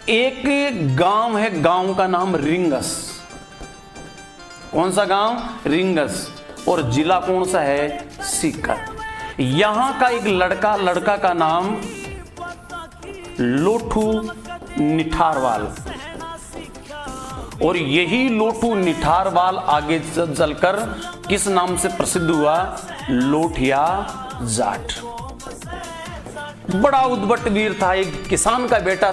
एक गांव है, गांव का नाम रिंगस। कौन सा गांव? रिंगस। और जिला कौन सा है? सीकर। यहां का एक लड़का का नाम लोठू निठारवाल। और यही लोठू निठारवाल आगे चलकर किस नाम से प्रसिद्ध हुआ? लोठिया जाट। बड़ा उद्भट वीर था, एक किसान का बेटा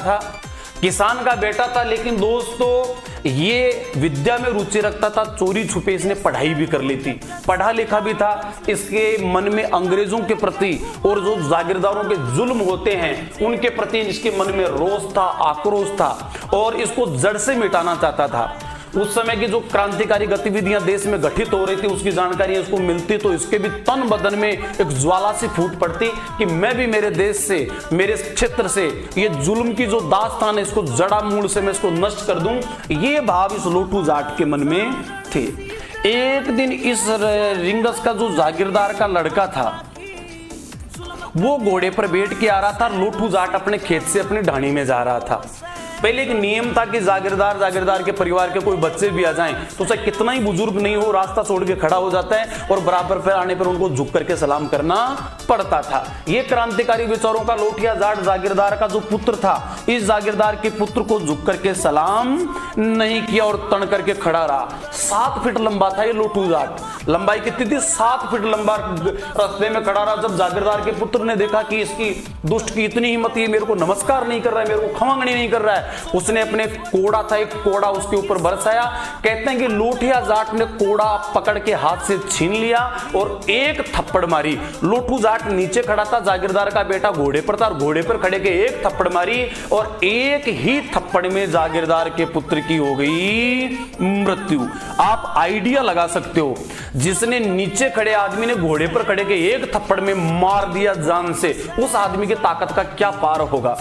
था। लेकिन दोस्तों ये विद्या में रुचि रखता था, चोरी छुपे इसने पढ़ाई भी कर ली थी, पढ़ा लिखा भी था। इसके मन में अंग्रेजों के प्रति और जो जागीरदारों के जुल्म होते हैं उनके प्रति इसके मन में रोष था, आक्रोश था और इसको जड़ से मिटाना चाहता था। उस समय की जो क्रांतिकारी गतिविधियां देश में घटित हो रही थी उसकी जानकारी इसको मिलती तो इसके भी तन बदन में एक ज्वाला सी फूट पड़ती कि मैं भी मेरे देश से, मेरे क्षेत्र से ये जुल्म की जो दास्तान है इसको जड़ा मूल से मैं इसको नष्ट कर दूं। ये भाव इस लोठू जाट के मन में थे। एक दिन इस रिंगस का जो जागीरदार का लड़का था वो घोड़े पर बैठ के आ रहा था। लोठू जाट अपने खेत से अपनी ढाणी में जा रहा था। पहले एक नियम था कि जागीरदार के परिवार के कोई बच्चे भी आ जाएं तो उसे कितना ही बुजुर्ग नहीं हो रास्ता छोड़ के खड़ा हो जाता है और बराबर पर आने पर उनको झुक करके सलाम करना पड़ता था। ये क्रांतिकारी विचारों का लोठिया जाट जागीरदार का जो पुत्र था, इस जागीरदार के पुत्र को झुक करके सलाम नहीं किया और तन करके खड़ा रहा। 7 फीट लंबा था ये लोठू जाट। लंबाई कितनी थी? 7 फीट लंबा रास्ते में खड़ा रहा। जब जागीरदार के पुत्र ने देखा कि इसकी दुष्ट की इतनी हिम्मत, ये मेरे को नमस्कार नहीं कर रहा है, मेरे को खमांगनी नहीं कर रहा है, उसने अपने कोड़ा था, एक कोड़ा उसके ऊपर बरसाया। कहते हैं कि लोठिया जाट ने कोड़ा पकड़ के हाथ से छीन लिया और एक थप्पड़ मारी। लोठू जाट नीचे खड़ा था, जागीरदार का बेटा घोड़े पर था और घोड़े पर खड़े के एक थप्पड़ मारी और एक ही थप्पड़ में जागीरदार के पुत्र की हो गई मृत्यु। आप आइडिया लगा सकते हो, जिसने नीचे खड़े आदमी ने घोड़े पर खड़े के एक थप्पड़ में मार दिया जान से, उस आदमी की ताकत का क्या पार होगा।